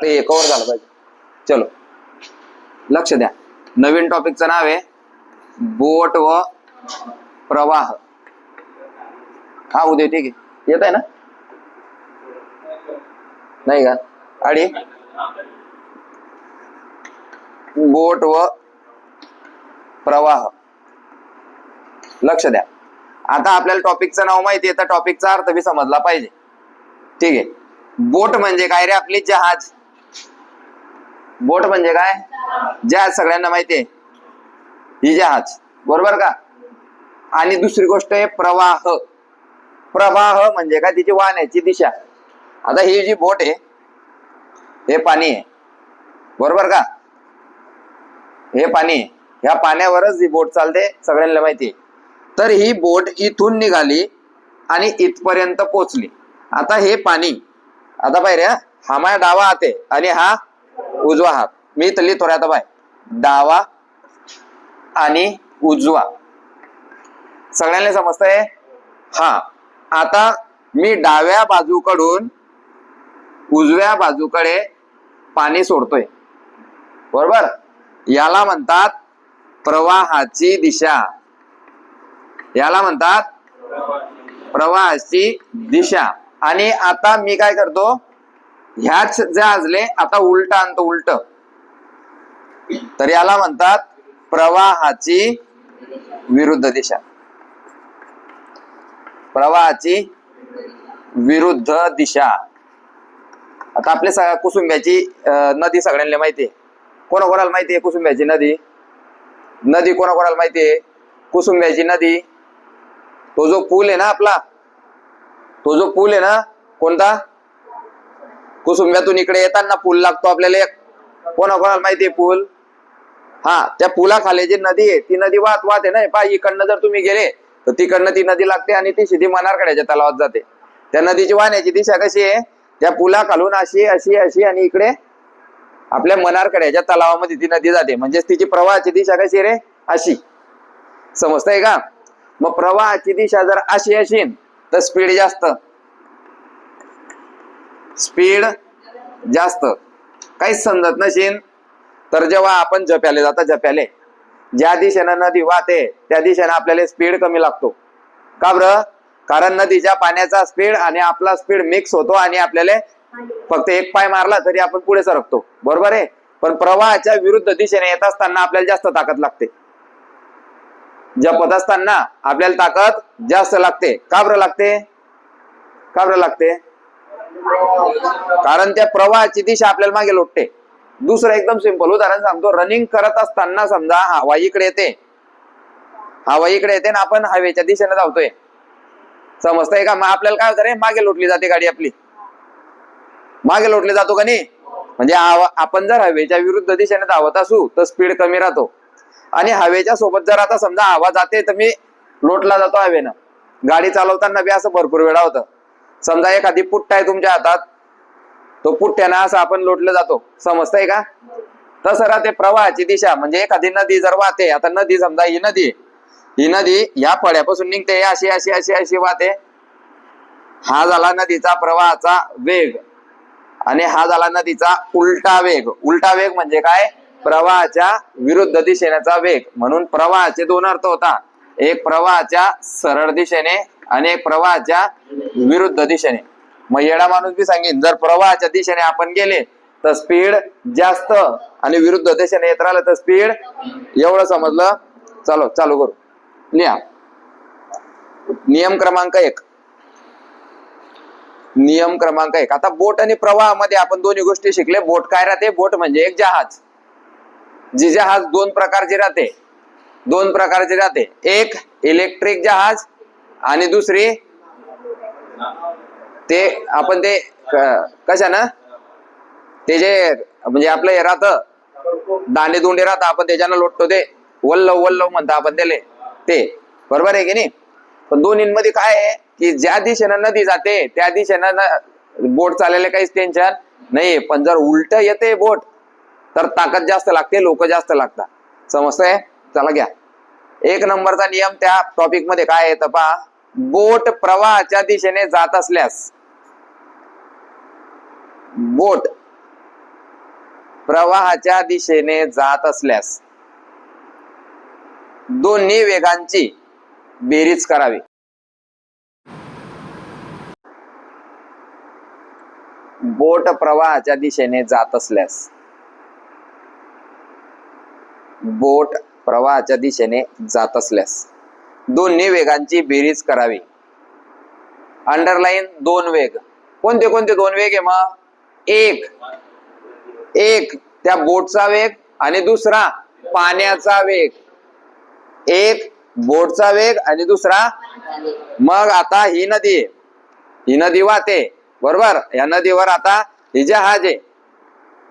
ते कव्हर झालं पाहिजे. चलो लक्ष द्या. नवीन टॉपिकचं नाव आहे बोट व प्रवाह. हा उद्या ठीक आहे. येत आहे ना? नाही का? आणि बोट व प्रवाह. लक्ष द्या. आता आपल्याला टॉपिकचं नाव माहिती आहे तर टॉपिकचा अर्थ बी समजला पाहिजे. ठीक आहे. बोट म्हणजे काय रे? आपली जहाज. बोट म्हणजे काय? जहाज सगळ्यांना माहिती आहे. ही जहाज, बरोबर का? आणि दुसरी गोष्ट आहे प्रवाह. प्रवाह म्हणजे काय? तिची वाहण्याची दिशा. आता ही जी बोट आहे हे पाणी आहे, बरोबर का? हे पाणी आहे. ह्या पाण्यावरच ही बोट चालते, सगळ्यांना माहिती आहे. तर ही बोट इथून निघाली आणि इथपर्यंत पोहोचली. आता हे पाणी, आता पाहिजे हा माझा डावा हात आहे आणि हा उजवा हात. मी इथं लिहितो रे. आता पाय, डावा आणि उजवा. सगळ्यांना समजतंय? हा. आता मी डाव्या बाजूकडून उजव्या बाजूकडे पाणी सोडतोय, बरोबर? याला म्हणतात प्रवाहाची दिशा. याला म्हणतात प्रवाहाची दिशा. आणि आता मी काय करतो, ह्याच जहाजले आता उलट आणतो, उलट. तर याला म्हणतात प्रवाहाची विरुद्ध दिशा. प्रवाहाची विरुद्ध दिशा. आता आपले कुसुंब्याची नदी सगळ्यांना माहिती आहे. कोणाकोणाला माहिती आहे कुसुंब्याची नदी? नदी कोणाकोणाला माहिती आहे? कुसुंब्याची नदी. तो जो पूल आहे ना आपला, तो जो पूल आहे ना, कोणता? कुसुंब्यातून इकडे येताना पूल लागतो आपल्याला एक. कोणाकोणाला माहिती आहे पूल? हा. त्या पुलाखाली जी नदी आहे ती नदी वाहत वाहते ना. पहा, इकडनं जर तुम्ही गेले तर तिकडनं ती नदी लागते आणि ती सीधी मनारकड्याच्या तलावात जाते. त्या नदीची वाहण्याची दिशा कशी आहे? त्या पुलाखालून अशी अशी अशी आणि इकडे आपल्या मनारकड्याच्या तलावामध्ये ती नदी जाते. म्हणजे तिची प्रवाहाची दिशा कशी रे? अशी. समजतंय का? मग प्रवाहाची दिशा जर अशी असेल तर स्पीड जास्त. स्पीड जास्त. काहीच समजत नसेल तर जेव्हा आपण झप्याले जाता, झप्याले ज्या दिशेनं नदी वाहते त्या दिशेनं आपल्याला स्पीड कमी लागतो. का बरं? कारण नदीच्या पाण्याचा स्पीड आणि आपला स्पीड मिक्स होतो आणि आपल्याला फक्त एक पाय मारला तरी आपण पुढे सरकतो, बरोबर आहे? पण प्रवाहाच्या विरुद्ध दिशेने येत असताना आपल्याला जास्त ताकद लागते. जपत असताना आपल्याला ताकद जास्त लागते. का बरं लागते? का बरं लागते? कारण त्या प्रवाहाची दिशा आपल्याला मागे लोटते. दुसरं एकदम सिंपल उदाहरण सांगतो. रनिंग करत असताना समजा हवा इकडे येते, हवा इकडे येते ना, आपण हवेच्या दिशेने धावतोय. समजतंय का? मग आपल्याला काय होतं रे? मागे लोटली जाते गाडी आपली. मागे लोटले जातो का नाही? म्हणजे आपण जर हवेच्या विरुद्ध दिशेने धावत असू तर स्पीड कमी राहतो. आणि हवेच्या सोबत जर आता समजा हवा जाते तर मी लोटला जातो हवेनं. गाडी चालवताना बी असं भरपूर वेळा होतं. समजा एखादी पुट्टा आहे तुमच्या हातात, तो पुट्ट्यानं असं आपण लोटलं जातो. समजतंय का? तसं राहते प्रवाहाची दिशा. म्हणजे एखादी नदी जर वाहते, आता नदी समजा ही नदी, ही नदी ह्या फळ्यापासून निघते, अशी अशी अशी अशी वाहते. हा झाला नदीचा प्रवाहाचा वेग आणि हा झाला नदीचा उलटा वेग. उलटा वेग म्हणजे काय? प्रवाहाच्या विरुद्ध दिशेनेचा वेग. म्हणून प्रवाहाचे दोन अर्थ होता. एक प्रवाहाच्या सरळ दिशेने आणि एक प्रवाहाच्या विरुद्ध दिशेने. मग येडा माणूस बी सांगेन, जर प्रवाहाच्या दिशेने आपण गेले तर स्पीड जास्त आणि विरुद्ध दिशेने येत राहिलं तर स्पीड. एवढं समजलं? चलो चालू करू. लिहा नियम क्रमांक 1. नियम क्रमांक 1. आता बोट आणि प्रवाहामध्ये आपण दोन्ही गोष्टी शिकले. बोट काय राहते? बोट म्हणजे एक जहाज. जी जहाज दोन प्रकारची राहते. दोन प्रकारची राहते. एक इलेक्ट्रिक जहाज आणि दुसरी ते आपण ते कशानं ते जे म्हणजे आपलं हे राहतं दांडे दुंडे राहतं, आपण त्याच्यानं लोटतो ते वल्लव वल्लव म्हणतो आपण त्याले, ते बरोबर आहे की नाही? पण दोन्हींमध्ये काय आहे की ज्या दिशेनं नदी जाते त्या दिशेनं बोट चालायला काहीच टेन्शन नाही. पण जर उलट येते बोट तर ताकद जास्त लागते, लोक जास्त लागतात. समजतंय? चला घ्या. 1 नंबरचा नियम त्या टॉपिक मध्ये काय येतं पहा. बोट प्रवाहाच्या दिशेने जात असल्यास, बोट प्रवाहाच्या दिशेने जात असल्यास दोन्ही वेगांची बेरीज करावी. बोट प्रवाहाच्या दिशेने जात असल्यास बोट प्रवाहाच्या दिशेने जात असल्यास दोन्ही वेगांची बेरीज करावी. अंडरलाईन दोन वेग. कोणते कोणते दोन वेग आहे मग? एक त्या बोटचा वेग आणि दुसरा पाण्याचा वेग. एक बोटचा वेग आणि दुसरा. मग आता ही नदी आहे, ही नदी वाहते बरोबर. या नदीवर आता ही जहाज आहे,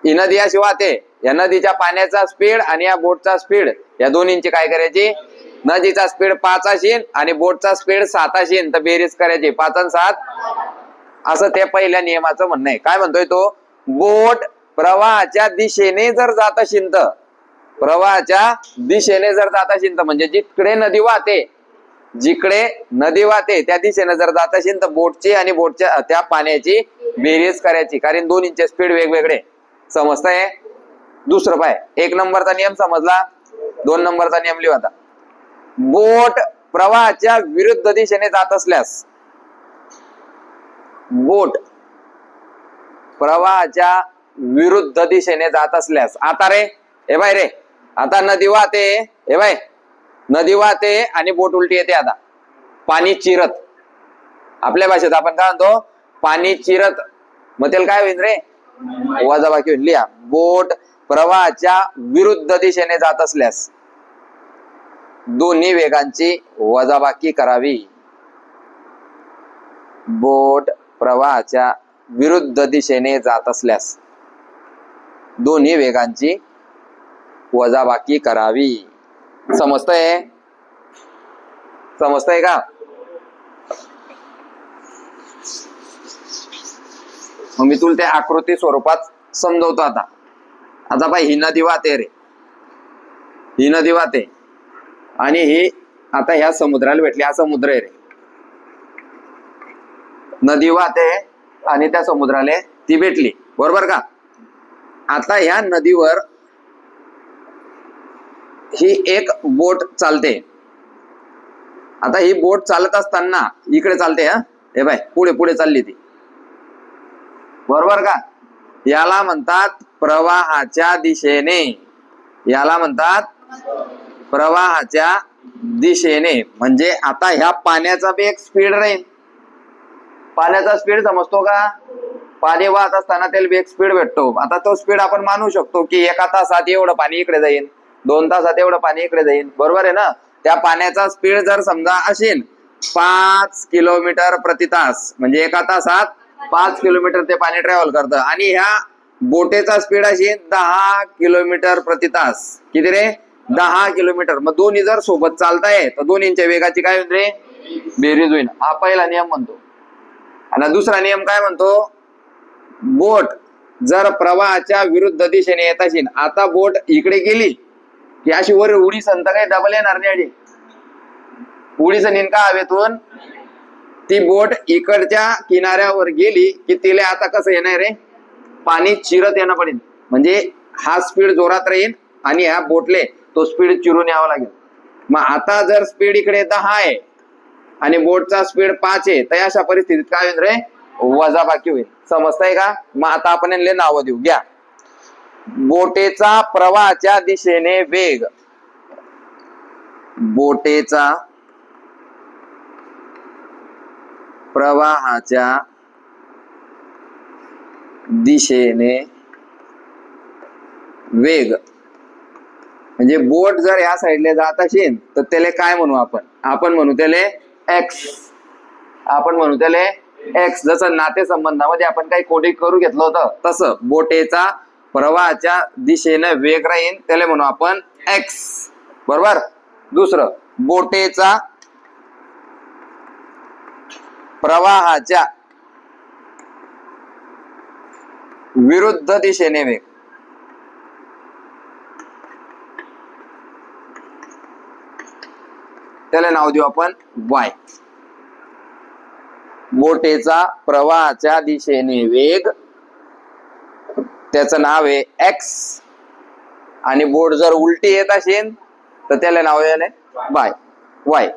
ही नदी अशी वाहते. या नदीच्या पाण्याचा स्पीड आणि या बोटचा स्पीड या दोन्हींची काय करायची? नदीचा स्पीड 5 असेल आणि बोटचा स्पीड 7 असेल तर बेरीज करायची 5 आणि 7. असं ते पहिल्या नियमाचं म्हणणं आहे. काय म्हणतोय तो? बोट प्रवाहाच्या दिशेने जर जात असेल तर प्रवाहाच्या दिशेने जर जात असेल तर म्हणजे जिकडे नदी वाहते, जिकडे नदी वाहते त्या दिशेने जर जात असेल तर बोटची आणि बोटच्या त्या पाण्याची बेरीज करायची, कारण दोन्हींचे स्पीड वेगवेगळे. समजतंय? दुसरं पाय, 1 नंबरचा नियम समजला. 2 नंबरचा नियम लिहू आता. बोट प्रवाहाच्या विरुद्ध दिशेने जात असल्यास बोट प्रवाहाच्या विरुद्ध दिशेने जात असल्यास. आता रे हे बाय रे, आता नदी वाहते, हे बाय नदी वाहते आणि बोट उलटी येते. आता पाणी चिरत, आपल्या भाषेत आपण काय म्हणतो? पाणी चिरत. मग त्याला काय होईल रे? वजाबाकी होईल. लिहा, बोट प्रवाहाच्या विरुद्ध दिशेने जात असल्यास दोन्ही वेगांची वजाबाकी करावी. बोट प्रवाहाच्या विरुद्ध दिशेने जात असल्यास दोन्ही वेगांची वजाबाकी करावी. समजतंय? समजतंय का? मग मी तुला त्या आकृती स्वरूपात समजवतो आता. आता पाय, ही नदी वाहते रे, ही नदी वाहते आणि ही आता ह्या समुद्राला भेटली. हा समुद्र आहे रे, नदी वाहते आणि त्या समुद्राला ती भेटली बरोबर का. आता ह्या नदीवर ही एक बोट चालते. आता ही बोट चालत असताना इकडे चालते. हे बाय पुढे पुढे चालली ती बरोबर का. याला म्हणतात प्रवाहाच्या दिशेने. याला म्हणतात प्रवाहाच्या दिशेने. म्हणजे आता ह्या पाण्याचा बी एक स्पीड राहील. पाण्याचा स्पीड समजतो का? पाणी वाहत असताना त्याला बी एक स्पीड भेटतो. आता तो स्पीड आपण मानू शकतो की 1 तासात एवढं पाणी इकडे जाईल, 2 तासात एवढं पाणी इकडे जाईल बरोबर आहे ना. त्या पाण्याचा स्पीड जर समजा असेल 5 किलोमीटर प्रति तास, म्हणजे 1 तासात 5 किलोमीटर ते पाणी ट्रॅव्हल करतं. आणि ह्या बोटेचा स्पीड असेल 10 किलोमीटर प्रति तास. किती रे? 10 किलोमीटर. मग दोन्ही जर सोबत चालताय तर दोन्हींच्या वेगाची काय होईल रे? बेरीज होईल. हा पहिला नियम म्हणतो. आणि दुसरा नियम काय म्हणतो? बोट जर प्रवाहाच्या विरुद्ध दिशेने येत असेल, आता बोट इकडे गेली की अशी वर उडी संत काही डबल येणार नाही. उडीचं निनका हवेतून ती बोट इकडच्या किनाऱ्यावर गेली की तिला आता कसं येणार रे? पाणी चिरत येणं पडेल. म्हणजे हा स्पीड जोरात राहील आणि ह्या बोटले तो स्पीड चिरून यावा लागेल. मग आता जर स्पीड इकडे 10 आहे आणि बोटचा स्पीड 5 आहे तर अशा परिस्थितीत काय होईल रे? वजाबाकी होईल. समजताय का? मग आता आपण यांना नाव देऊ. घ्या, बोटेचा प्रवाहाच्या दिशेने वेग. बोटेचा प्रवाहाच्या दिशेने वेग. म्हणजे बोट जर या साईडला जात असेल तर त्याला काय म्हणू आपण? आपण म्हणू त्याला एक्स. आपण म्हणू त्याला एक्स. जसं नातेसंबंधामध्ये आपण काही कोडिंग करू घेतलं होतं तसं बोटेचा प्रवाहाच्या दिशेने वेग राहील, त्याला म्हणू आपण एक्स बरोबर. दुसरं, बोटेचा प्रवाहाच्या विरुद्ध दिशेने वेग. त्याला नाव देऊ आपण वाय. बोटेचा प्रवाहाच्या दिशेने वेग त्याचं नाव आहे एक्स, आणि बोट जर उलटी येत असेल तर त्याला नाव आहे वाय. वाय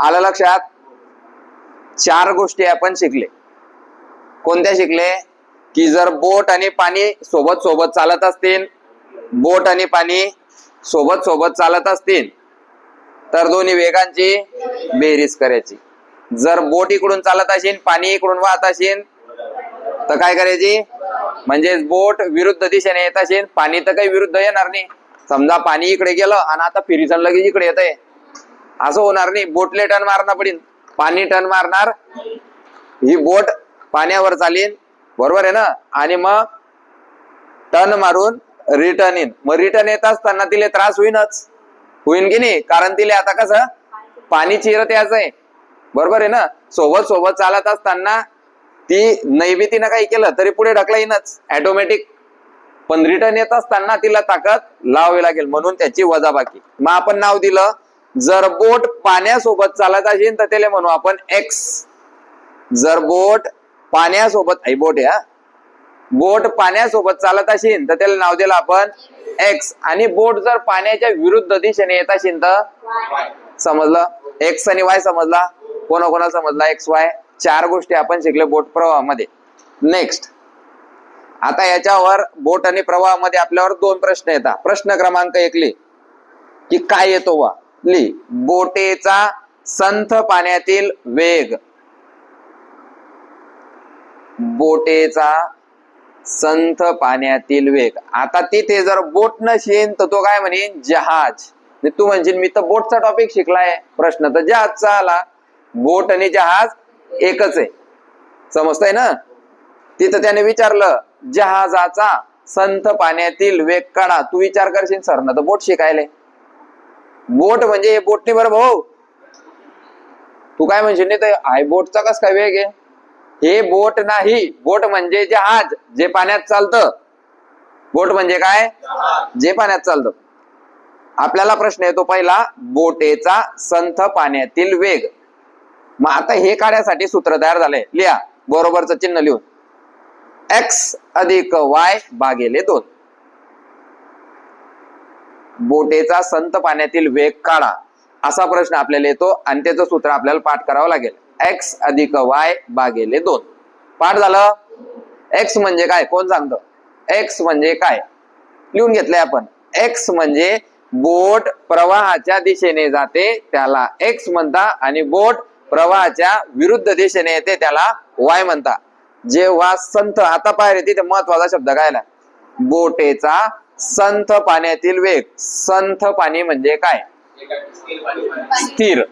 आलं लक्षात? 4 गोष्टी आपण शिकले. कोणत्या शिकले? की जर बोट आणि पाणी सोबत सोबत चालत असतील, बोट आणि पाणी सोबत सोबत चालत असतील तर दोन्ही वेगांची बेरीज करायची. जर बोट इकडून चालत असेल, पाणी इकडून वाहत असेल तर काय करायची? म्हणजे बोट विरुद्ध दिशेने येत असेल, पाणी तर काही विरुद्ध येणार नाही. समजा पाणी इकडे गेलं आणि आता फिरीसन लगेच इकडे येत आहे, असं होणार नाही. बोटले टर्न मारणार पडेल, पाणी टर्न मारणार, ही बोट पाण्यावर चालेल, बरोबर आहे ना, आणि मग टर्न मारून रिटर्न इन. मग रिटर्न येत असताना तिला त्रास होईन की नाही? कारण तिला आता कसं पाणी चिरत यायचं आहे, बरोबर आहे ना. सोबत सोबत चालत असताना ती नैबितीनं काही केलं तरी पुढे ढकला येईनच ऑटोमॅटिक, पण रिटर्न येत असताना तिला ताकद लावावी लागेल, म्हणून त्याची वजाबाकी. मग आपण नाव दिलं, जर बोट पाण्यासोबत चालत असेल तर त्याला म्हणू आपण एक्स. जर बोट पाण्यासोबत बोट आहे, बोट पाण्यासोबत चालत असेल तर त्याला नाव दिलं आपण एक्स. आणि बोट जर पाण्याच्या विरुद्ध दिशेने येत असेल तर समजलं, एक्स आणि वाय समजला. कोणाकोणाला समजला एक्स वाय? 4 गोष्टी आपण शिकले बोट प्रवाहामध्ये. नेक्स्ट, आता याच्यावर बोट आणि प्रवाहामध्ये आपल्यावर 2 प्रश्न येतात. प्रश्न क्रमांक 1 लिही, की काय येतो वा लिही. बोटेचा संथ पाण्यातील वेग. बोटेचा संथ पाण्यातील वेग. आता तिथे जर बोट नसेल तर तो काय म्हणेन? जहाज. तू म्हणशील मी तर बोटचा टॉपिक शिकलाय, प्रश्न तर जहाजचा आला. बोट आणि जहाज एकच आहे, समजतंय ना. तिथं त्याने विचारलं जहाजाचा संथ पाण्यातील वेग काढा. तू विचार करशील सर ना तर बोट शिकायले, बोट म्हणजे बोटनी बरोबर भाऊ. तू काय म्हणशील नाही तर आय बोटचा कस काय वेग आहे? हे बोट नाही, बोट म्हणजे जहाज जे पाण्यात चालतं. बोट म्हणजे काय? जे पाण्यात चालतं. आपल्याला प्रश्न येतो पहिला, बोटेचा संथ पाण्यातील वेग. मग आता हे काढण्यासाठी सूत्र तयार झालंय, लिहा बरोबरचं चिन्ह लिहून. एक्स अधिक वाय भागिले 2. बोटेचा संथ पाण्यातील वेग काढा असा प्रश्न आपल्याला येतो आणि त्याचं सूत्र आपल्याला पाठ करावं लागेल. एक्स अधिक वाय भागिले 2. पाठ झालं. एक्स म्हणजे काय कोण सांगतं? एक्स म्हणजे काय लिहून घेतलंय आपण. एक्स म्हणजे बोट प्रवाहाच्या दिशेने जाते त्याला एक्स म्हणता, आणि बोट प्रवाहाच्या विरुद्ध दिशेने येते त्याला वाय म्हणता. जेव्हा संथ, आता पाहिजे तिथे महत्वाचा शब्द कायला, बोटेचा संथ पाण्यातील वेग. संथ पाणी म्हणजे काय? स्थिर.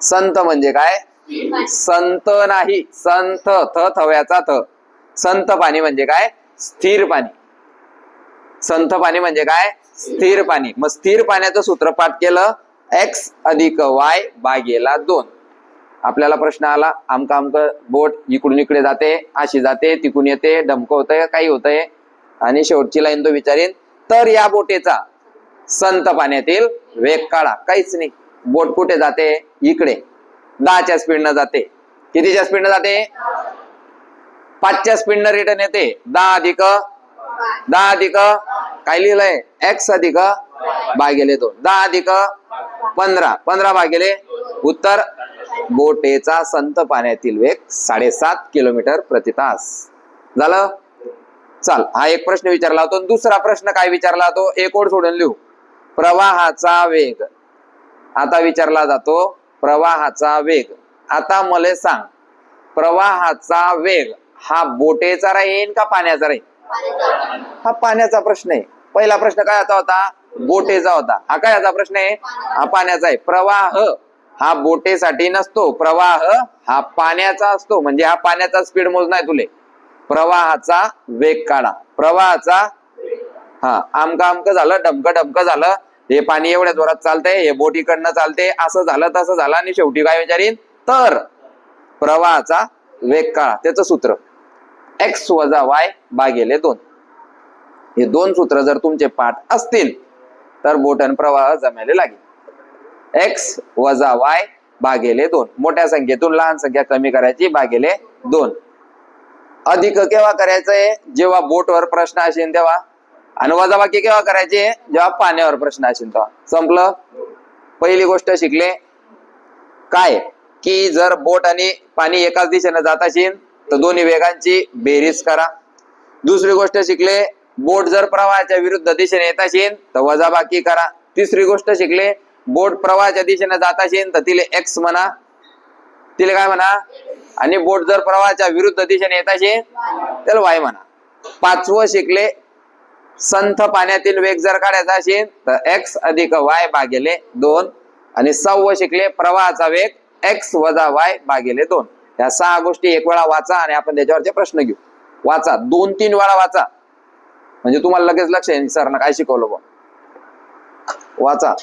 संथ म्हणजे काय? संत नाही, संथ, थ थव्याचा थ. संत पाणी म्हणजे काय? स्थिर पाणी. संथ पाणी म्हणजे काय? स्थिर पाणी. मग स्थिर पाण्याचं सूत्र पाठ केलं, एक्स अधिक वाय भागेला 2. आपल्याला प्रश्न आला, आमका बोट इकडून इकडे जाते, अशी जाते, तिकडून येते, डमकं होतंय, काही होतंय, आणि शेवटची लाईन तो विचारीन, तर या बोटेचा संत पाण्यातील वेग काढा. काहीच नाही. बोट कुठे जाते? इकडे 10च्या स्पीडनं जाते. कितीच्या स्पीडनं जाते? 5च्या स्पीडनं रिटर्न येते. 10 अधिक काय लिहिलंय? एक्स अधिक भागिले 2. 10 अधिक 15, 15 भागिले. उत्तर बोटेचा संत पाण्यातील वेग 7.5 किलोमीटर प्रति तास. झालं. चाल, हा एक प्रश्न विचारला होतो. दुसरा प्रश्न काय विचारला तो? एक ओळ सोडून लिहू. प्रवाहाचा वेग. आता विचारला जातो प्रवाहाचा वेग. आता मला सांग, प्रवाहाचा वेग हा बोटेचा राहील का पाण्याचा राहील? हा पाण्याचा प्रश्न आहे. पहिला प्रश्न काय होता? बोटेचा होता. हा काय याचा प्रश्न आहे? हा पाण्याचा आहे. प्रवाह हा बोटेसाठी नसतो, प्रवाह हा पाण्याचा असतो. म्हणजे हा पाण्याचा स्पीड मोजणार तुले. प्रवाहाचा वेग काढा. प्रवाहाचा हा आमका झालं, डमकं झालं, हे पाणी एवढ्या जोरात चालतंय, हे बोट इकडनं चालते, असं झालं तसं झालं, आणि शेवटी काय विचारीन? तर प्रवाहाचा वेग काढा. त्याचं सूत्र एक्स वजा वाय भागिले 2. हे 2 सूत्र जर तुमचे पाठ असतील तर बोटन प्रवाह जमायला लागेल. एक्स वजा वाय भागिले 2. मोठ्या संख्येतून लहान संख्या कमी करायची, भागिले 2. अधिक केव्हा करायचंय? जेव्हा बोटवर प्रश्न असेल तेव्हा. आणि वजाबाकी केव्हा करायचे? जेव्हा पाण्यावर प्रश्न असेल तेव्हा. संपलं. पहिली गोष्ट शिकले काय की जर बोट आणि पाणी एकाच दिशेने जात असेल तर दोन्ही वेगांची बेरीज करा. दुसरी गोष्ट शिकले बोट जर प्रवाहाच्या विरुद्ध दिशेने येत असेल तर वजाबाकी करा. तिसरी गोष्ट शिकले बोट प्रवाहाच्या दिशेने जात असेल तर तिले एक्स म्हणा, तिला काय म्हणा, आणि बोट जर प्रवाहाच्या विरुद्ध दिशेने येत असेल त्याला वाय म्हणा. पाचवं शिकले संथ पाण्यातील वेग जर काढायचा असेल तर एक्स अधिक वाय भागिले 2. आणि 6वं शिकले प्रवाहाचा वेग एक्स वजा वाय भागिले 2. या 6 गोष्टी एक वेळा वाचा आणि आपण त्याच्यावरचे प्रश्न घेऊ. वाचा, 2-3 वेळा वाचा म्हणजे तुम्हाला लगेच लक्ष येईल सरनं काय शिकवलं बा. वाचा.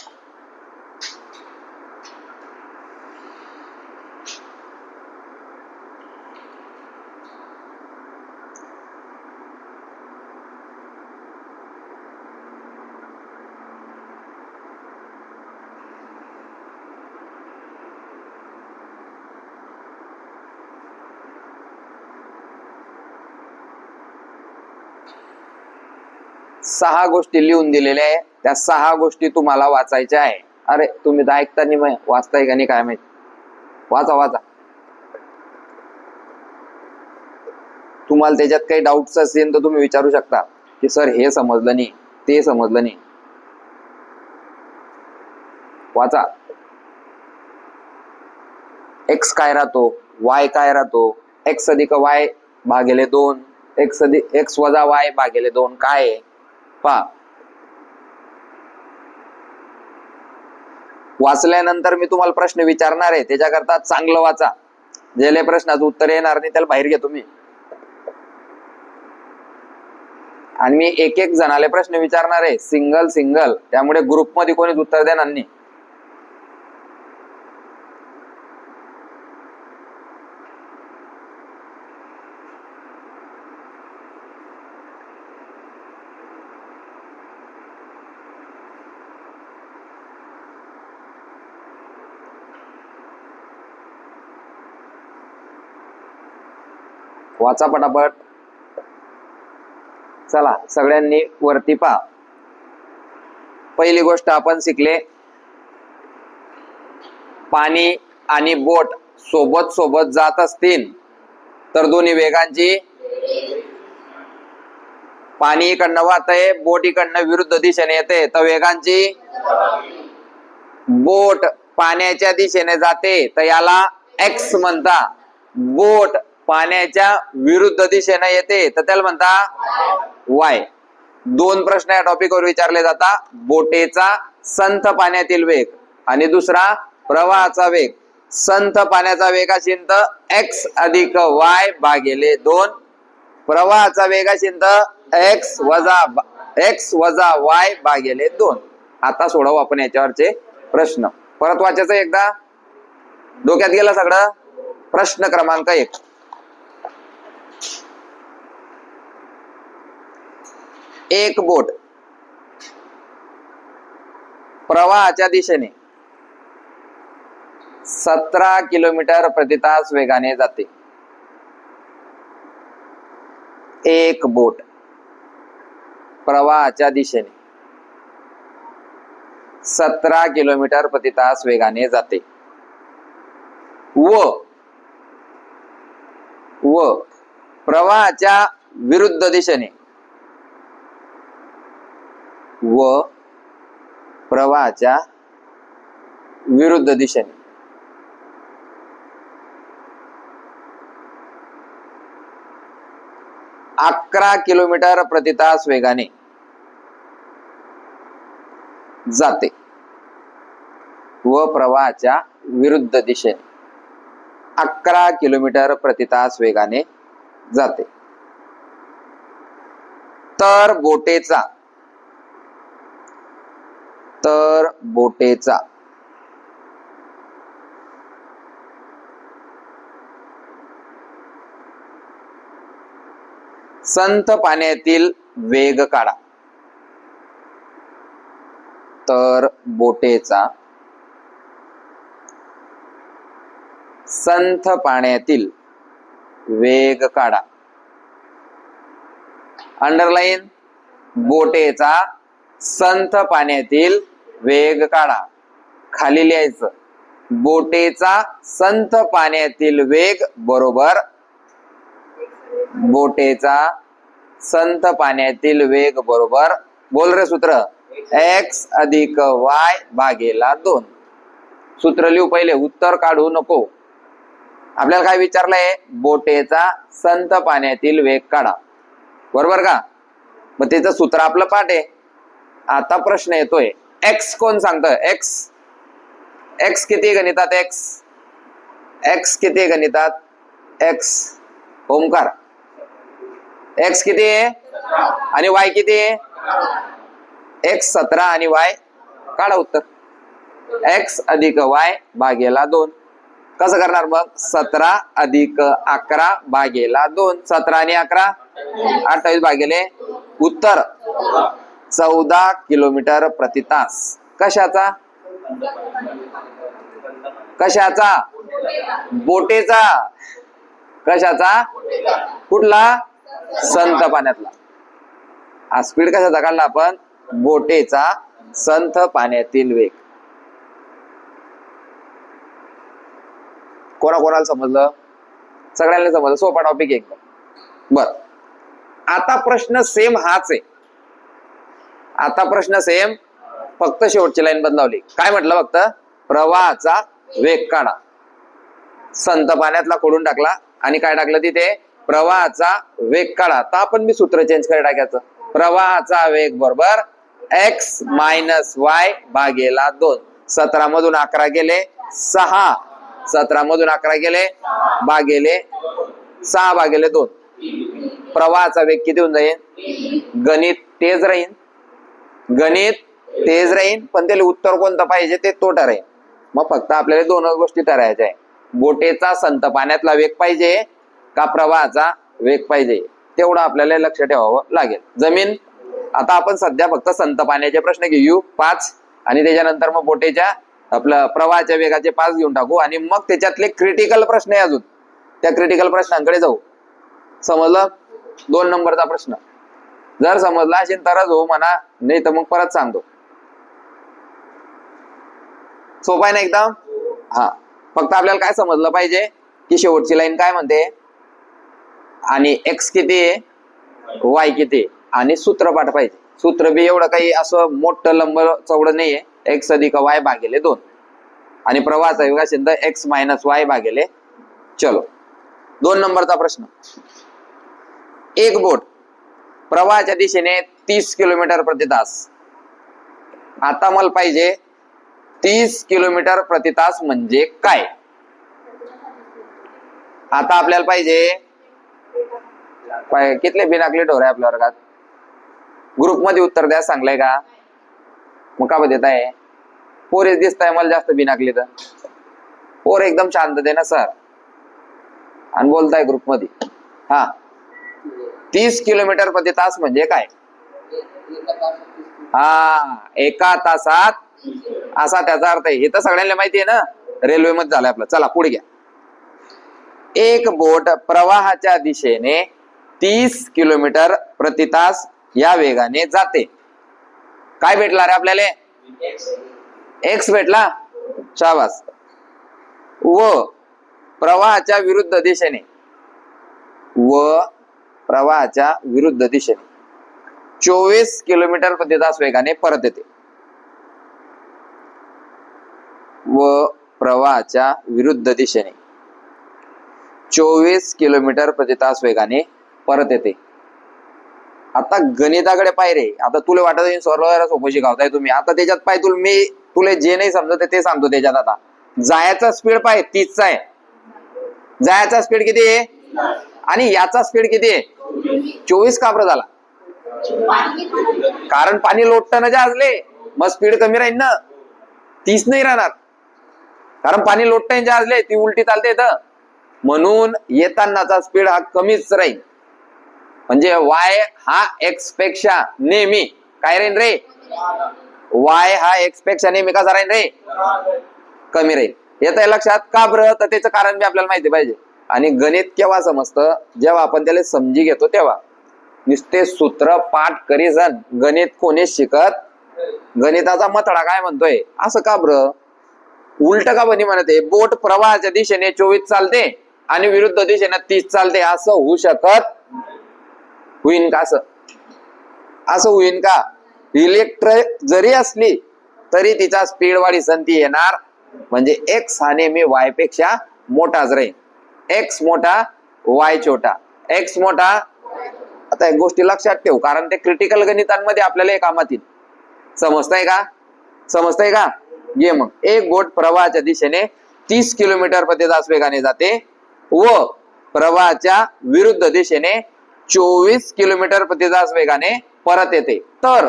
सहा गोष्टी लिहून दिलेल्या आहे, त्या 6 गोष्टी तुम्हाला वाचायच्या आहे. अरे तुम्ही तर ऐकता नाही, वाचताय का नाही काय माहिती. वाचा वाचा. तुम्हाला त्याच्यात काही डाऊट्स असेल तर तुम्ही विचारू शकता की सर हे समजलं नाही, ते समजलं नाही. वाचा. एक्स काय राहतो, वाय काय राहतो, एक्स अधिक वाय भागिले 2, एक्स वजा वाय भागिले 2 काय आहे पहा. वाचल्यानंतर मी तुम्हाला प्रश्न विचारणार आहे, त्याच्याकरता चांगलं वाचा. ज्याला प्रश्नाचं उत्तर येणार नाही त्याला बाहेर घ्या तुम्ही. आणि मी एक एक जणाले प्रश्न विचारणार आहे, सिंगल, त्यामुळे ग्रुपमध्ये कोणीच उत्तर देणार नाही. वाचा पटापट. चला सगळ्यांनी वरती पहा. पहिली गोष्ट आपण शिकले पाणी आणि बोट सोबत सोबत जात असतील तर दोन्ही वेगांची, पाणी इकडनं वाहतंय, बोट इकडनं विरुद्ध दिशेने येते तर वेगांची. बोट पाण्याच्या दिशेने जाते तर याला एक्स म्हणता. बोट पाण्याच्या विरुद्ध दिशेने येते तर त्याला म्हणता वाय. 2 प्रश्न या टॉपिकवर विचारले जातात. बोटेचा संथ पाण्यातील वेग आणि दुसरा प्रवाहाचा वेग. संथ पाण्याचा वेग असेल तर एक्स अधिक वाय भागिले 2. प्रवाहाचा वेग असेल तर एक्स वजा वाय भागिले 2. आता सोडवू आपण याच्यावरचे प्रश्न. परत वाचायचं एकदा, डोक्यात गेलं सगळं. प्रश्न क्रमांक 1. एक बोट प्रवाहाच्या दिशेने 17 किलोमीटर प्रति तास वेगाने जाते. एक बोट प्रवाहाच्या दिशेने 17 किलोमीटर प्रति तास वेगाने जाते व प्रवाहाच्या विरुद्ध दिशेने प्रवाहाच्या विरुद्ध दिशेने 11 किलोमीटर प्रति तास वेगाने जाते व प्रवाहाच्या विरुद्ध दिशेने 11 किलोमीटर प्रति तास वेगाने जाते. तर बोटेचा संथ पाण्यातील वेग काढा. तर बोटेचा संथ पाण्यातील वेग काढा. अंडरलाईन बोटेचा संथ पाण्यातील वेग काढा. खाली लिहायचं बोटेचा संथ पाण्यातील वेग बरोबर बोटेचा संथ पाण्यातील वेग बरोबर बोल रे सूत्र x अधिक y भागेला 2. सूत्र लिहू पहिले, उत्तर काढू नको. आपल्याला काय विचारलंय? बोटेचा संथ पाण्यातील वेग काढा, बरोबर का? मग त्याचं सूत्र आपलं पाठ आहे. आता प्रश्न येतोय x कोण सांगतं? x किती गणितात? x किती गणितात? x ओमकार x किती आहे आणि y किती आहे? x 17 आणि y काढा उत्तर. x अधिक y भागेला 2. कसं करणार मग? 17 अधिक 11 भागेला 2. 17 आणि 11 28 भागेले उत्तर 14 किलोमीटर प्रति तास. कशाचा? कशाचा? बोटेचा. कशाचा? कुठला? संथ पाण्यातला. हा स्पीड कशाचा काढला आपण? बोटेचा संथ पाण्यातील वेग. कोणाला समजलं? सगळ्यांना समजलं. सोपा टॉपिक एकदम. बर, आता प्रश्न सेम हाच आहे. आता प्रश्न सेम, फक्त शेवटची लाईन बदलावली. काय म्हटलं? फक्त प्रवाहाचा वेग काढा. संथ पाण्यातला खोडून टाकला आणि काय टाकलं तिथे? प्रवाहाचा वेग काढा. तर आपण मी सूत्र चेंज करे टाकायचं. प्रवाहाचा वेग बरोबर x मायनस y भागेला 2. 17 मधून 11 गेले 6. 17 मधून 11 गेले भागेले 6 भागेले 2. प्रवाहाचा वेग किती होऊन जाईल? गणित तेज राहील, गणित तेज राहील, पण त्याला उत्तर कोणतं पाहिजे ते तो ठरेल. मग फक्त आपल्याला दोनच गोष्टी ठरायच्या आहे. बोटेचा संथ पाण्यातला वेग पाहिजे का प्रवाहाचा वेग पाहिजे, तेवढं आपल्याला लक्ष ठेवावं लागेल. जमीन आता आपण सध्या फक्त संथ पाण्याचे प्रश्न घेऊ 5 आणि त्याच्यानंतर मग बोटेच्या आपलं प्रवाहाच्या वेगाचे 5 घेऊन टाकू आणि मग त्याच्यातले क्रिटिकल प्रश्न आहे अजून, त्या क्रिटिकल प्रश्नांकडे जाऊ. समजलं? 2 नंबरचा प्रश्न जर समजला असेल तरच हो म्हणा, नाही तर मग परत सांगतो. सोपा आहे ना एकदम? हा, फक्त आपल्याला काय समजलं पाहिजे की शेवटची लाईन काय म्हणते आणि x किती आहे y किती आहे आणि सूत्र पाठ पाहिजे. सूत्र बी एवढं काही असं मोठं लंब चौडं नाहीये. x अधिक y भागेले 2 आणि प्रवाहाचा वेग असेल तर x मायनस y भागेले. चलो 2 नंबरचा प्रश्न. एक बोट प्रवाहाच्या दिशेने 30 किलोमीटर प्रति तास. आता मला पाहिजे 30 किलोमीटर प्रति तास म्हणजे काय? आता आपल्याला पाहिजे कितले बिनाकले ढोर आहे आपल्या वर्गात? ग्रुप मध्ये उत्तर द्या. सांगलंय का? मग का देत आहे? पोरेच दिसत आहे मला जास्त बिनाकली तर. पोर एकदम शांत दे ना सर आणि बोलताय ग्रुप मध्ये. हा, 30 किलोमीटर प्रति तास म्हणजे काय? हा, एका तासात असा त्याचा अर्थ आहे. हे तर सगळ्यांना माहिती आहे ना, रेल्वे मध्ये झालंय आपलं. चला पुढे घ्या. एक बोट प्रवाहाच्या दिशेने 30 किलोमीटर प्रति तास या वेगाने जाते. काय भेटला रे आपल्याला? एक्स भेटला. शाबास. व प्रवाहाच्या विरुद्ध दिशेने, व प्रवाहाच्या विरुद्ध दिशेने 24 किलोमीटर प्रति तास वेगाने परत येते. व प्रवाहाच्या विरुद्ध दिशेने 24 किलोमीटर प्रति तास वेगाने परत येते. आता गणिताकडे पाय रे. आता तुला वाटत सर्व सोपं शिकवताय तुम्ही. आता त्याच्यात पाय मी तुला जे नाही समजत ते सांगतो. त्याच्यात आता जायचा स्पीड पाय 30 चा आहे. जायचा स्पीड किती आहे आणि याचा स्पीड किती आहे? 24 का बरं झाला? कारण पाणी लोटतं ना जहाजले, मग स्पीड कमी राहील ना, 30 नाही राहणार. कारण पाणी लोटतं जहाजले, ती उलटी चालते तर म्हणून येतानाचा स्पीड हा कमीच राहील. म्हणजे y हा x पेक्षा नेहमी काय राहील रे? y हा x पेक्षा नेहमी कसा राहील रे? कमी राहील. येत आहे लक्षात? का बरं? तर त्याचं कारण बी आपल्याला माहिती पाहिजे. आणि गणित केव्हा समजतं? जेव्हा आपण त्याला समजी घेतो तेव्हा. नुसते सूत्र पाठ करीसन गणित कोणीच शिकत, गणिताचा मथळा काय म्हणतोय असं का बरं? उलट का बनी म्हणते, बोट प्रवाहाच्या दिशेने 24 चालते आणि विरुद्ध दिशेने 30 चालते, असं होऊ शकत होईन का? असं होईन का? इलेक्ट्रिक जरी असली तरी तिचा स्पीड वाढी संती येणार, म्हणजे एक्स हा नेहमी वाय पेक्षा मोठाच राहील. एक्स मोठा वाय छोटा, एक्स मोठा. आता एक गोष्टी लक्षात ठेव, कारण ते क्रिटिकल गणितांमध्ये आपल्याला हे कामात येईल. समजतंय का? समजतंय का? ये मग, एक बोट प्रवाहाच्या दिशेने 30 किलोमीटर प्रति तास वेगाने जाते व प्रवाहाच्या विरुद्ध दिशेने 24 किलोमीटर प्रति तास वेगाने परत येते, तर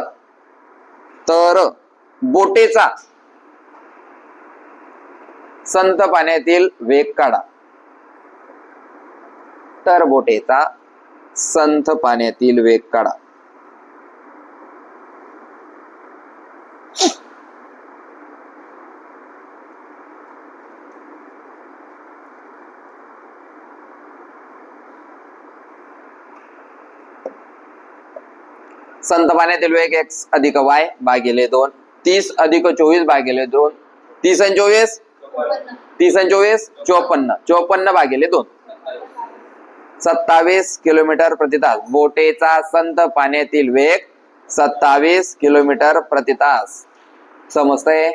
बोटेचा संथ पाण्यातील वेग काढा. तर बोटेचा संथ पाण्यातील वेग काढा. संत पाण्यातील वेग x अधिक y भागिले 2, 30 अधिक 24 भागिले 2, 30 आणि 24 54, 54 भागिले 2, 27 किलोमीटर प्रति तास. बोटेचा संत पाण्यातील वेग 27 किलोमीटर प्रति तास. समजतंय?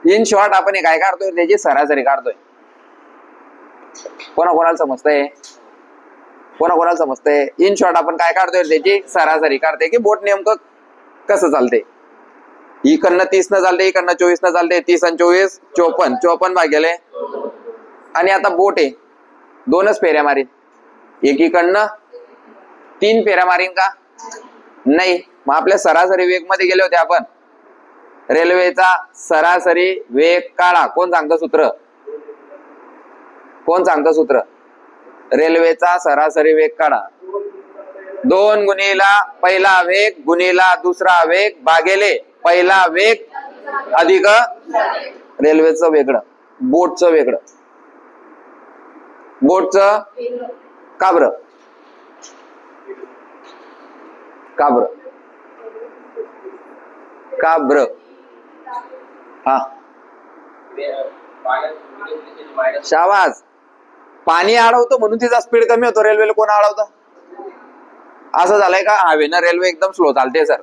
इन शॉर्ट आपण काय काढतोय, त्याची सरासरी काढतोय. कोणाकोणाला समजतंय? कोणाकोणाला समजतंय? इन शॉर्ट आपण काय काढतोय, त्याची सरासरी काढते की बोट नेमकं कसं चालते. इकडनं 30 न चालते, इकडनं 24 न चालते. 30 आणि 24 54 भागिले. आणि आता बोट आहे, 2च फेऱ्या मारीन. एकीकडनं 3 फेऱ्या मारीन का? नाही. मग आपल्या सरासरी वेग मध्ये गेले होते आपण. रेल्वेचा सरासरी वेग काढा. कोण सांगतं सूत्र? कोण सांगतं सूत्र? रेल्वेचा सरासरी वेग काढा. 2 गुणिला पहिला वेग गुणिला दुसरा वेग भागिले पहिला वेग अधिक रेल्वेचं वेगळं, बोटचं वेगळं. बोटचं का बरं? का बरं? का बरं? हा, शाबास. पाणी अडवतो म्हणून तिचा स्पीड कमी होतो. रेल्वेला कोण अडवतं? असं झालंय का? हवेनं रेल्वे एकदम स्लो चालते सर,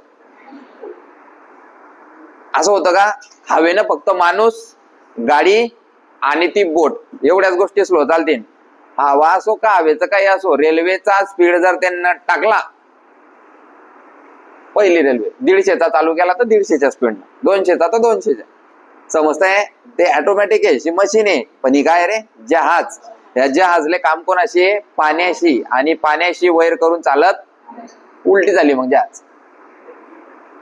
असं होतं का? हवेनं फक्त माणूस, गाडी आणि ती बोट एवढ्याच गोष्टी स्लो चालतील. हवा असो का हवेचं काही असो, रेल्वेचा स्पीड जर त्यांना टाकला, पहिली रेल्वे 150चा चालू केला तर 150च्या स्पीड, 200चा तर 200च्या. समजतंय? ते ऑटोमॅटिक आहे, मशीन आहे. पण ही काय रे? जहाज. या जहाजले काम कोणाशी आहे? पाण्याशी. आणि पाण्याशी वैर करून चालत उलटी झाली. मग जहाज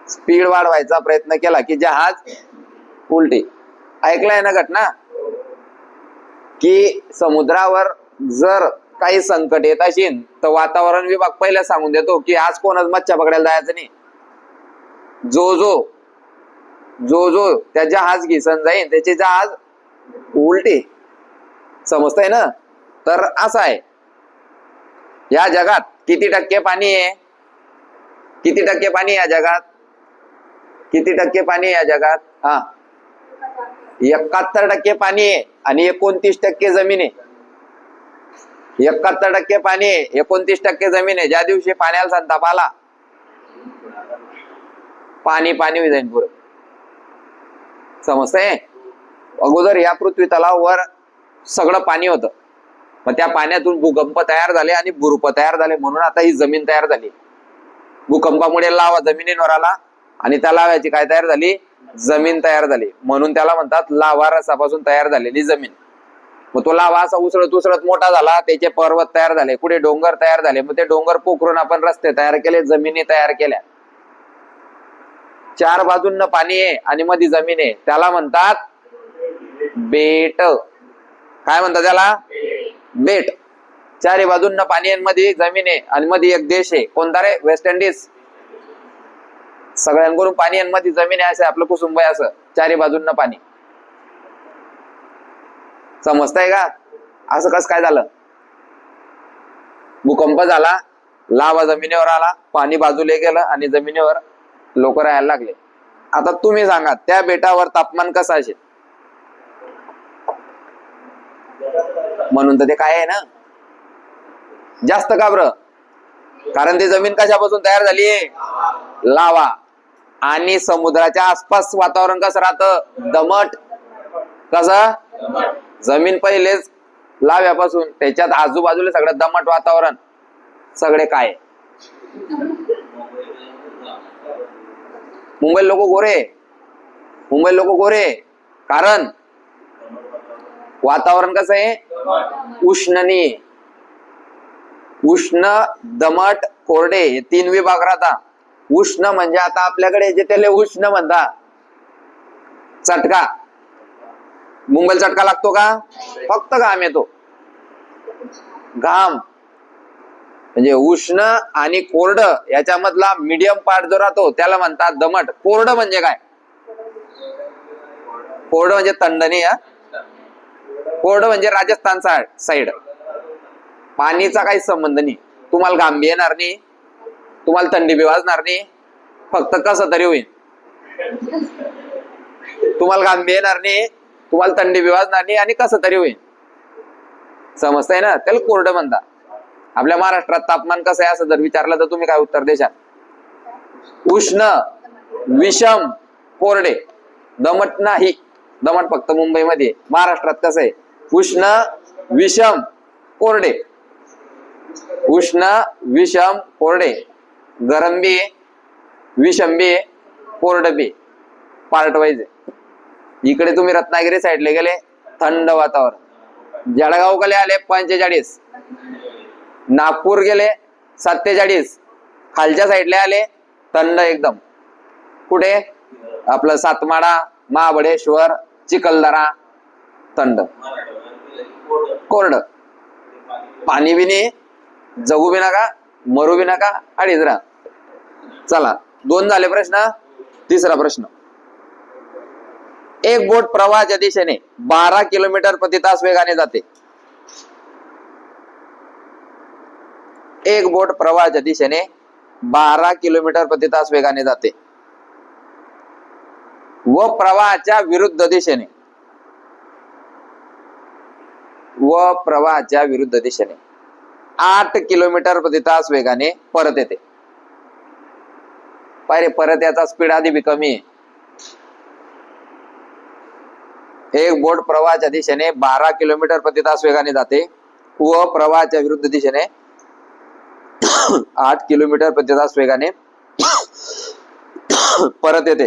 स्पीड वाढवायचा प्रयत्न केला की जहाज उलटी. ऐकलंय ना घटना की समुद्रावर जर काही संकट येत असेल तर वातावरण विभाग पहिला सांगून देतो की आज कोणच मच्छा पकडायला जायचं नाही. जो त्या जहाज घिसन जाईल त्याचे जहाज उलटे. समजतंय ना? तर असं आहे, या जगात किती टक्के पाणी आहे? किती टक्के पाणी या जगात? किती टक्के पाणी या जगात? हा, 71% पाणी आहे आणि 29% जमीन आहे. 71% पाणी आहे, 29% जमीन आहे. ज्या दिवशी पाण्याला संताप आला, पाणी पाणी जाईल पुरं. समजतंय? अगोदर या पृथ्वी तलावावर सगळं पाणी होतं, मग त्या पाण्यातून भूकंप तयार झाले आणि भूरूप तयार झाले, म्हणून आता ही जमीन तयार झाली. भूकंपामुळे लावा जमिनीवर आला आणि त्या लाव्याची काय तयार झाली? जमीन तयार झाली. म्हणून त्याला म्हणतात लावा रसापासून तयार झालेली जमीन. मग तो लावा असा उसळत मोठा झाला, त्याचे पर्वत तयार झाले, पुढे डोंगर तयार झाले. मग ते डोंगर पोखरून आपण रस्ते तयार केले, जमिनी तयार केल्या. 4 बाजूंना पाणी आहे आणि मध्ये जमीन आहे, त्याला म्हणतात बेट. काय म्हणतात त्याला? बेट. 4 बाजूंना पाणी आहे, मध्ये जमीन आहे आणि मध्ये एक देश आहे. कोणता रे? West Indies. सगळ्यांकडून पाणी आणि मध्ये जमीन आहे, असं आपलं कुसुंब आहे. असं 4 बाजूंना पाणी. समजतंय का? असं कसं काय झालं? भूकंप झाला, लावा जमिनीवर आला, पाणी बाजूला गेलं आणि जमिनीवर लोक राहायला लागले. आता तुम्ही सांगा त्या बेटावर तापमान कसं असेल? म्हणून तर ते काय आहे ना, जास्त का बरं? कारण ती जमीन कशापासून तयार झाली? लावा. आणि समुद्राच्या आसपास वातावरण कसं राहतं? दमट. कसं? जमीन पहिलेच लाव्यापासून, त्याच्यात आजूबाजूला सगळं दमट वातावरण. सगळे काय? मुंबई लोक गोरे. मुंबई लोक गोरे कारण वातावरण कसं आहे? उष्णनी. उष्ण, दमट, कोरडे हे 3 विभाग राहता. उष्ण म्हणजे आता आपल्याकडे जे त्याला उष्ण म्हणता, चटका. मुंबईला चटका लागतो का? फक्त घाम येतो. घाम म्हणजे उष्ण आणि कोरड याच्यामधला मीडियम पार्ट जो राहतो त्याला म्हणतात दमट. कोरड म्हणजे काय? कोरड म्हणजे थंड नाही. कोरड म्हणजे राजस्थान साइड. पाणीचा काही संबंध नाही. तुम्हाला घाम बी येणार नाही, तुम्हाला थंडी बी वाजणार नाही, फक्त कसं तरी होईल. तुम्हाला घाम बी येणार नाही, तुम्हाला थंडी बी वाजणार नाही आणि कसं तरी होईल. समजतंय ना? त्याला कोरड म्हणतात. आपल्या महाराष्ट्रात तापमान कसं आहे असं जर विचारलं तर तुम्ही काय उत्तर देशाल? उष्ण, विषम, कोरडे. दमट नाही. दमट फक्त मुंबईमध्ये. महाराष्ट्रात कसं आहे? उष्ण, विषम, कोरडे. उष्ण, विषम, कोरडे. गरम बी, विषम बी, कोरड बी. Part wise. इकडे तुम्ही रत्नागिरी साईडला गेले, थंड वातावरण. जळगावकडे आले 45, नागपूर गेले 47, खालच्या साईडला आले थंड एकदम. कुठे? आपलं सातमाडा, महाबळेश्वर, चिखलदरा, थंड. कोरड. पाणी बी नाही, जगू बी नका, मरू बी नका, अडीच राहा. चला 2 झाले प्रश्न. तिसरा प्रश्न. एक बोट प्रवाहाच्या दिशेने 12 किलोमीटर प्रति तास वेगाने जाते. एक बोट प्रवाहाच्या दिशेने 12 किलोमीटर प्रति तास वेगाने जाते व प्रवाहाच्या विरुद्ध दिशेने 8 किलोमीटर प्रति तास वेगाने परत येते. पाहिजे परत याचा स्पीड आधी बी कमी आहे. एक बोट प्रवाहाच्या दिशेने 12 किलोमीटर प्रति तास वेगाने जाते व प्रवाहाच्या विरुद्ध दिशेने 8 किलोमीटर प्रति तास वेगाने परत येते.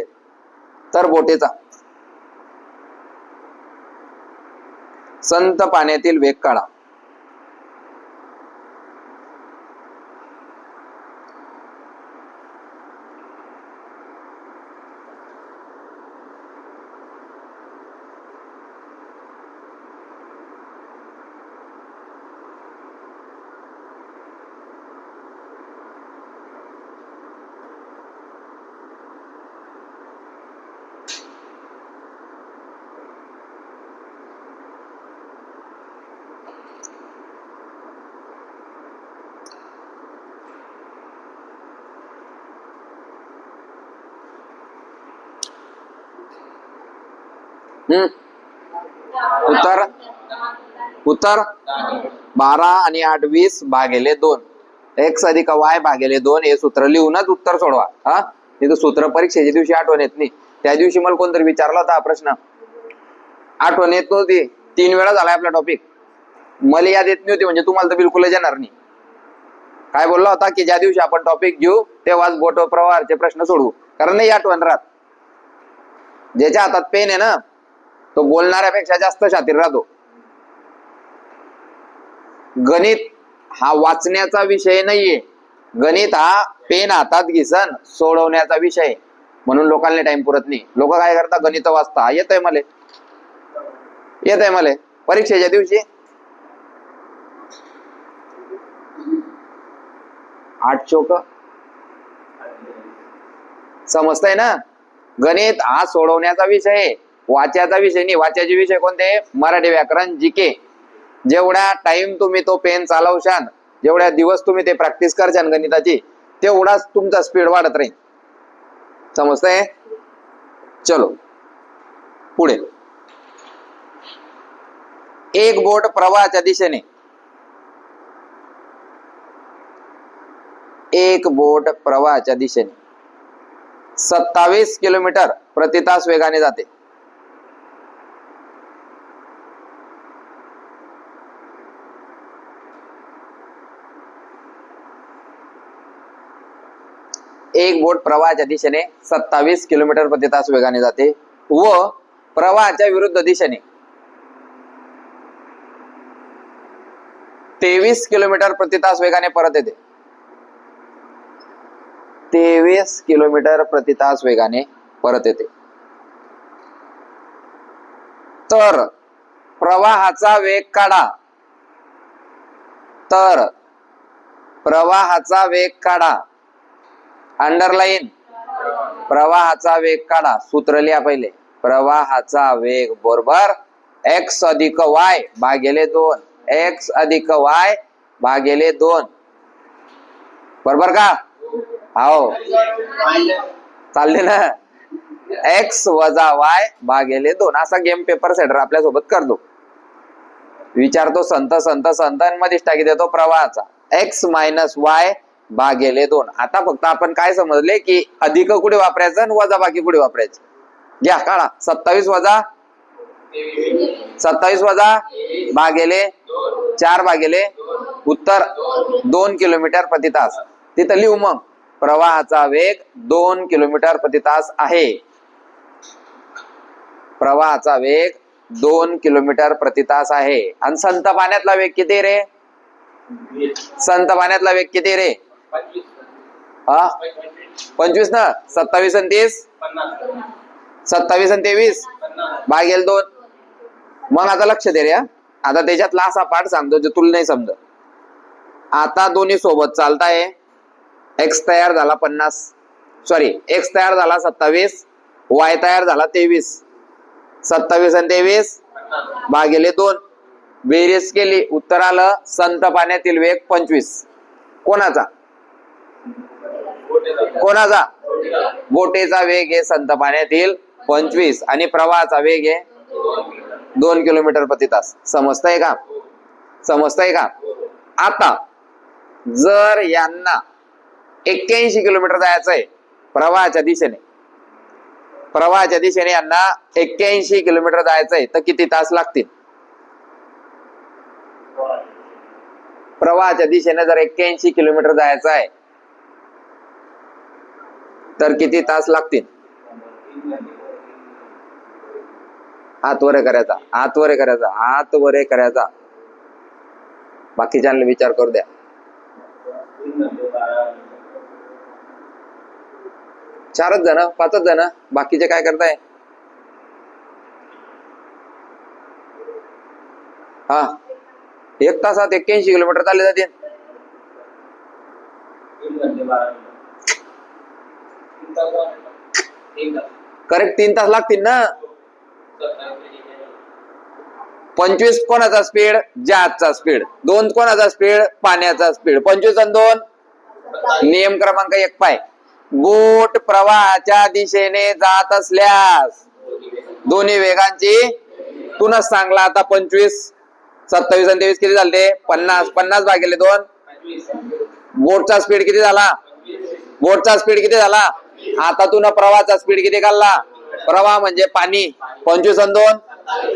तर बोटीचा संत पाण्यातील वेग काढा. उत्तर 12 आणि 8 20 भागिले 2 x अधिक y भागिले 2 हे सूत्र लिहूनच उत्तर सोडवा. हा तिथं सूत्र परीक्षेच्या दिवशी आठवण येत नाही. त्या दिवशी मला कोणतरी विचारला होता हा प्रश्न, आठवण येत नव्हती. 3 वेळा झालाय आपला टॉपिक. मला याद येत नव्हती म्हणजे तुम्हाला तर बिलकुलच येणार नाही. काय बोलला होता की ज्या दिवशी आपण टॉपिक घेऊ तेव्हाच बोट प्रवाहाचे प्रश्न सोडवू, कारण नाही आठवण राहत. ज्याच्या हातात पेन आहे ना तो बोलणाऱ्यापेक्षा जास्त शातीर राहतो. गणित हा वाचण्याचा विषय नाहीये. गणित हा पेन हातात घिसन सोडवण्याचा विषय. म्हणून लोकांना टाइम पुरत नाही. लोक काय करतात? गणित वाचता. येतंय मले परीक्षेच्या दिवशी 8 चोक. समजतंय ना? गणित हा सोडवण्याचा विषय, वाच्याचा विषय नाही. वाच्याचे विषय कोणते? मराठी व्याकरण, जीके. जेवढा टाइम तुम्ही तो पेन चालवशान जेवढ्या दिवस तुम्ही ते प्रॅक्टिस करशाल गणिताची तेवढाच तुमचा स्पीड वाढत राहील. समजतंय? चलो पुढे. एक बोट प्रवाहाच्या दिशेने, एक बोट प्रवाहाच्या दिशेने 27 किलोमीटर प्रति तास वेगाने जाते. एक बोट प्रवाहाच्या दिशेने 27 किलोमीटर प्रति तास वेगाने जाते व प्रवाहाच्या विरुद्ध दिशेने 23 किलोमीटर प्रति तास वेगाने परत येते. 23 किलोमीटर प्रति तास वेगाने परत येते. तर प्रवाहाचा वेग काढा. तर प्रवाहाचा वेग काढा. अंडरलाईन. प्रवाहाचा वेग काढा. सूत्र लिहा पहिले. प्रवाहाचा वेग बरोबर x अधिक y भागिले 2. x अधिक y भागिले 2. बरोबर का? हो चालले ना. x वजा y भागिले 2 असा गेम पेपर सेटर आपल्या सोबत करतो. विचारतो संत संत संतांमध्येच टाकी देतो प्रवाहाचा x मायनस y भागिले 2. आता फक्त आपण काय समजले की अधिक कुठे वापरायचं आणि वजा बाकी कुठे वापरायचं. घ्या काढा. 27 वजा भागिले 4 भागिले उत्तर 2 किलोमीटर प्रति तास. तिथं लिहू मग प्रवाहाचा वेग 2 किलोमीटर प्रति तास आहे. प्रवाहाचा वेग 2 किलोमीटर प्रति तास आहे. आणि संत पाण्यातला वेग किती रे? संत पाण्यातला वेग किती रे? 25 ना. 27 आणि 30 27 आणि 23 भागेल 2. मग आता लक्ष दे रे. आता त्याच्यातला असा पाठ सांगतो जे तुला नाही समजत. आता दोन्ही सोबत चालताय. x तयार झाला 50 सॉरी x तयार झाला 27 y तयार झाला 23. 27 आणि 23 भागिले 2 बेरीज केली उत्तर आलं संत पाण्यातील वेग 25. कोणाचा? कोणाचा? बोटेचा वेग आहे संत पाण्यातील 25 आणि प्रवाहाचा वेग आहे 2 किलोमीटर प्रति तास. समजतंय का? समजतंय का? आता जर यांना 81 किलोमीटर जायचं आहे प्रवाहाच्या दिशेने, प्रवाहाच्या दिशेने यांना 81 किलोमीटर जायचं आहे तर किती तास लागतील? प्रवाहाच्या दिशेने जर 81 किलोमीटर जायचं आहे तर किती तास लागतील? हात वरे करायचा, हात वरे करायचा, हात वरे करायचा. बाकीच्यांना विचार करू द्या. चारच जण, पाचच जण, बाकीचे काय करताय? हा 1 तासात 81 किलोमीटर चालले जातील. करेक्ट 3 तास लागतील ना. 25 कोणाचा स्पीड? जहाजचा स्पीड. 2 कोणाचा स्पीड? पाण्याचा स्पीड. 25 आणि 2 नियम क्रमांक 1 पाय. बोट प्रवाहाच्या दिशेने जात असल्यास दोन्ही वेगांची तूनच सांगला. आता 25 27 आणि 23 किती झाले? 50. 50 भागिले 2 बोटचा स्पीड किती झाला? बोटचा स्पीड किती झाला? आता तू प्रवाहाचा स्पीड किती काढला? प्रवाह म्हणजे पाणी. 25 आणि 2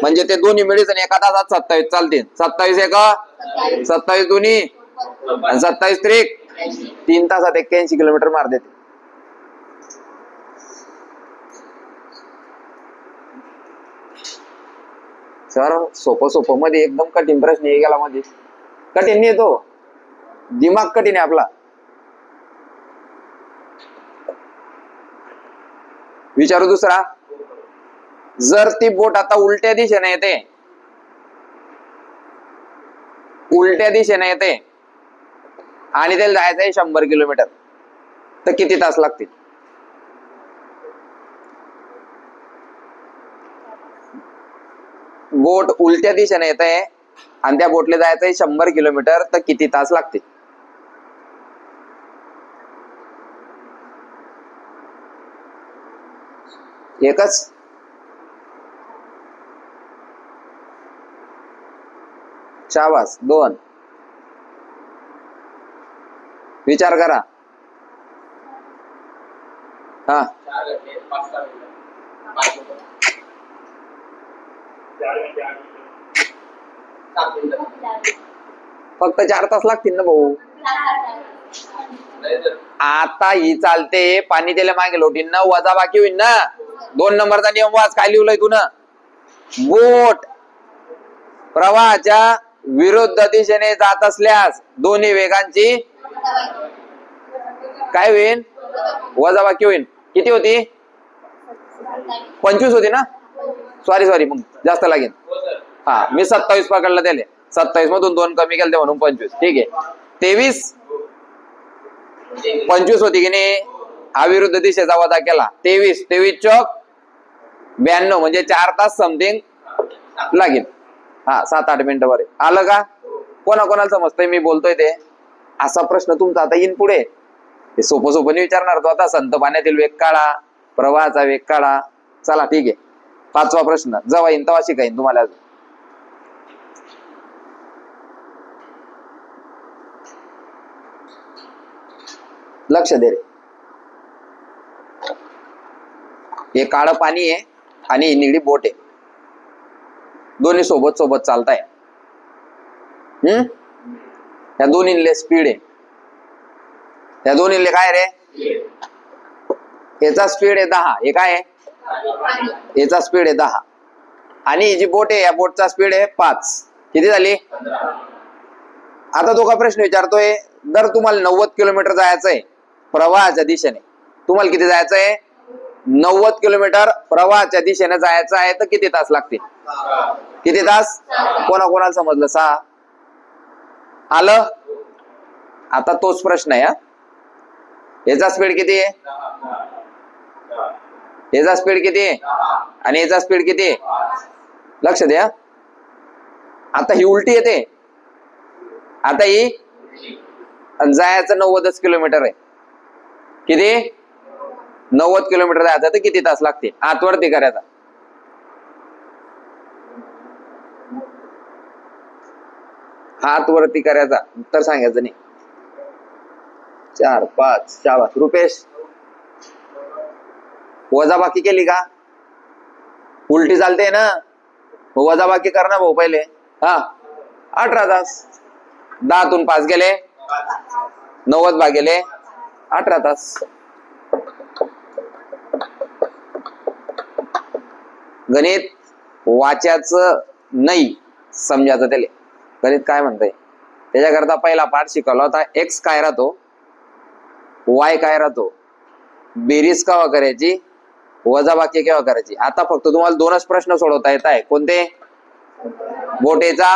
म्हणजे ते दोन्ही मिळून एका तासात 27 चालतील. 27 एक 27 दोन्ही आणि 27 त्रिक 3 तासात 81 किलोमीटर मार देते. सर सोपं सोपं मध्ये एकदम कठीण प्रश्न गेला. मध्ये कठीण नाही तो, दिमाग कठीण आहे आपला. विचारू दुसरा. जर ती बोट आता उलट्या दिशेने येते, उलट्या दिशेने येते आणि त्याला जायचं आहे 100 किलोमीटर तर किती तास लागतील? बोट उलट्या दिशेने येते आणि त्या बोटले जायचं आहे 100 किलोमीटर तर किती तास लागतील? एकच. शाबास. 2. विचार करा. हा फक्त 4 तास लागतील ना भाऊ. आता ही चालते, पाणी दिल्या मागे लोटीन ना, वजा बाकी होईल ना. 2 नंबरचा नियम वाच. काय लिहिलंय तू ना? बोट प्रवाहाच्या विरुद्ध दिशेने जात असल्यास दोन्ही वेगांची काय होईल? वजाबाकी होईल. किती होती? 25 होती ना. सॉरी मग जास्त लागेल. हा मी 27 पकडला त्याले. 27 मधून 2 कमी केले म्हणून 25. ठीक आहे. 23 25 होती की नाही. हा विरुद्ध दिशेचा वजा केला. 23 चौक 92 म्हणजे 4 तास समथिंग लागेल. हा 7-8 मिनिटं बरे. आलं का? कोणाकोणाला समजतंय मी बोलतोय ते? असा प्रश्न तुमचा आता येईन पुढे. हे सोपं विचारणार तो आता. संत पाण्यातील वेग काढा, प्रवाहाचा वेग काढा. चला ठीक आहे. 5वा प्रश्न जेव्हा येईन तेव्हा शिकाईन तुम्हाला. लक्ष दे रे. हे काळं पाणी आहे आणि ही निळी बोट आहे. दोन्ही सोबत चालताय. या दोन्हीले स्पीड आहे. या दोन्हीले काय रे? याचा स्पीड आहे 10. हे काय आहे? याचा स्पीड आहे 10. आणि ही जी बोट आहे या बोटचा स्पीड आहे 5. किती झाली? आता तो का प्रश्न विचारतोय, जर तुम्हाला 90 किलोमीटर जायचंय प्रवाहाच्या दिशेने, तुम्हाला किती जायचंय? 90 किलोमीटर प्रवाहाच्या दिशेने जायचं आहे तर किती तास लागतील? किती तास? कोणाकोणाला समजलं? 6. आलं? आता तोच प्रश्न आहे. याचा स्पीड किती आहे? याचा स्पीड किती आहे? आणि याचा स्पीड किती आहे? लक्ष द्या. आता ही उलटी येते. आता ही जायचं 90 किलोमीटर आहे. किती? 90 किलोमीटर जायचं तर किती तास लागतील? आतवरती करायचा. हात वरती करायचा. उत्तर सांगायचं नाही. 4 5. शाबास. रुपेश वजाबाकी केली का? उलटी चालते ना. वजाबाकी कर ना भाऊ पहिले. हा 18 तास. 10तून 5 गेले 90 भागेले 18 तास. गणित वाच्याचं नाही, समजायचं त्याला. गणित काय म्हणतंय त्याच्याकरता पहिला पाठ शिकवला होता. एक्स काय राहतो, वाय काय राहतो, बेरीज केव्हा करायची, वजाबाकी केव्हा करायची. आता फक्त तुम्हाला 2च प्रश्न सोडवता येत आहे. कोणते? बोटेचा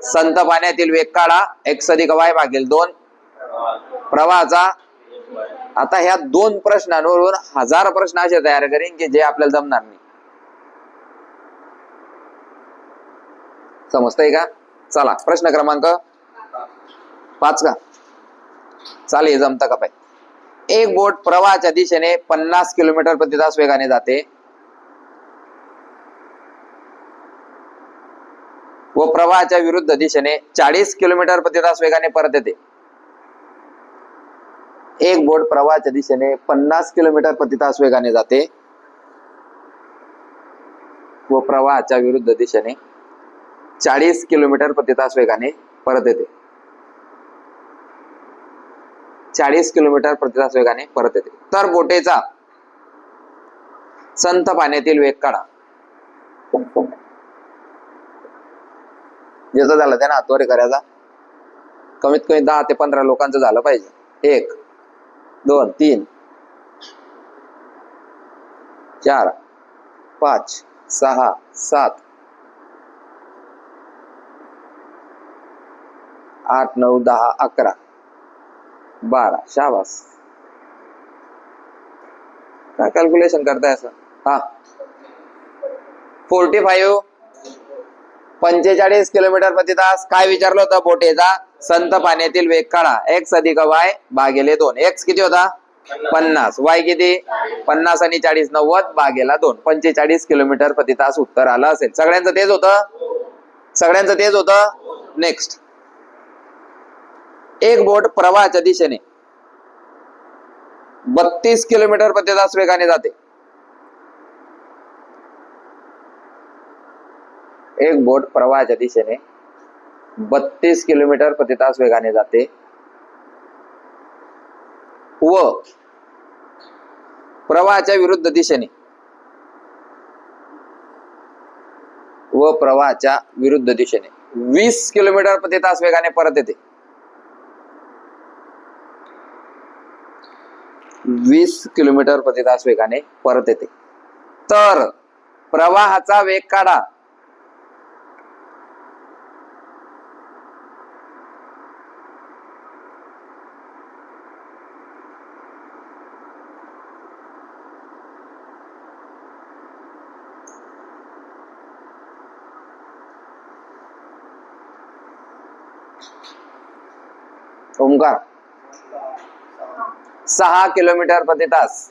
संत पाण्यातील वेग काढा. एक्स अधिक वाय भागेल 2. प्रवाहाचा. आता ह्या 2 प्रश्नांवरून 1000 प्रश्न असे तयार करीन की जे आपल्याला जमणार नाही. समजतंय का? चला प्रश्न क्रमांक 5 का? चालेल. जमता का? पाहिजे. एक बोट प्रवाहाच्या दिशेने 50 किलोमीटर प्रति तास वेगाने जाते व प्रवाहाच्या विरुद्ध दिशेने 40 किलोमीटर प्रति तास वेगाने परत येते. एक बोट प्रवाहाच्या दिशेने 50 किलोमीटर प्रति तास वेगाने जाते व प्रवाहाच्या विरुद्ध दिशेने 40 किलोमीटर प्रति तास वेगाने परत येते. 40 किलोमीटर प्रति तास वेगाने परत येते. तर बोटेचा संत पाण्यातील वेग काढा. ज्याचं झालं त्यानं हातवारे करायचा. कमीत कमी 10 ते 15 लोकांचं झालं पाहिजे. 1 2 3 4 5 6 7 8 9 10 11 12. शाबास. काय कॅल्क्युलेशन करताय असं? हा 45 किलोमीटर प्रति तास. काय विचारलं होतं? बोटेचा संत पाण्यातील वेग काढा. एक्स अधिक वाय भागिले 2. एक्स किती होता? 50. वाय किती? 50 आणि 40 90 भागेला 2 45 किलोमीटर प्रति तास उत्तर आलं असेल. सगळ्यांचं तेच होतं. नेक्स्ट, एक बोट प्रवाहाच्या दिशेने 32 किलोमीटर प्रति तास वेगाने जाते. एक बोट प्रवाहाच्या दिशेने 32 किलोमीटर प्रति तास वेगाने जाते व प्रवाहाच्या विरुद्ध दिशेने 20 किलोमीटर प्रति तास वेगाने परत येते. 20 किलोमीटर प्रति तास वेगाने परत येते. तर प्रवाहाचा वेग काढा. ओमकार, 6 किलोमीटर प्रति तास.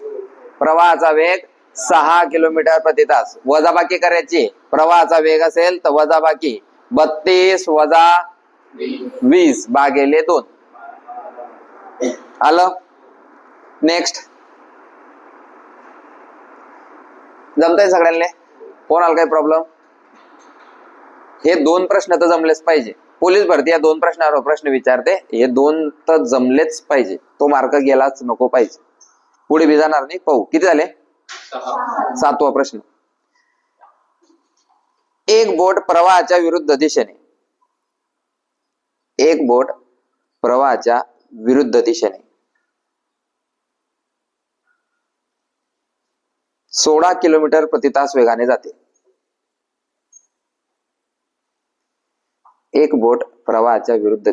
प्रवाहाचा वेग 6 किलोमीटर प्रति तास. वजाबाकी करायची. प्रवाहाचा वेग असेल तर वजाबाकी 32 वजा 20 भागिले 2 आलं. नेक्स्ट, जमतंय सगळ्यांना? कोणाला काही प्रॉब्लेम? हे 2 प्रश्न तर जमलेच पाहिजे. पोलीस भरती या 2 प्रश्नावर प्रश्न विचारते. हे 2 तर जमलेच पाहिजे. तो मार्क गेलाच नको पाहिजे. पुढे बी जाणार नाही. पाहू किती झाले. 7वा प्रश्न. एक बोट प्रवाहाच्या विरुद्ध दिशेने 16 किलोमीटर प्रति तास वेगाने जाते. एक बोट प्रवाहाच्या विरुद्ध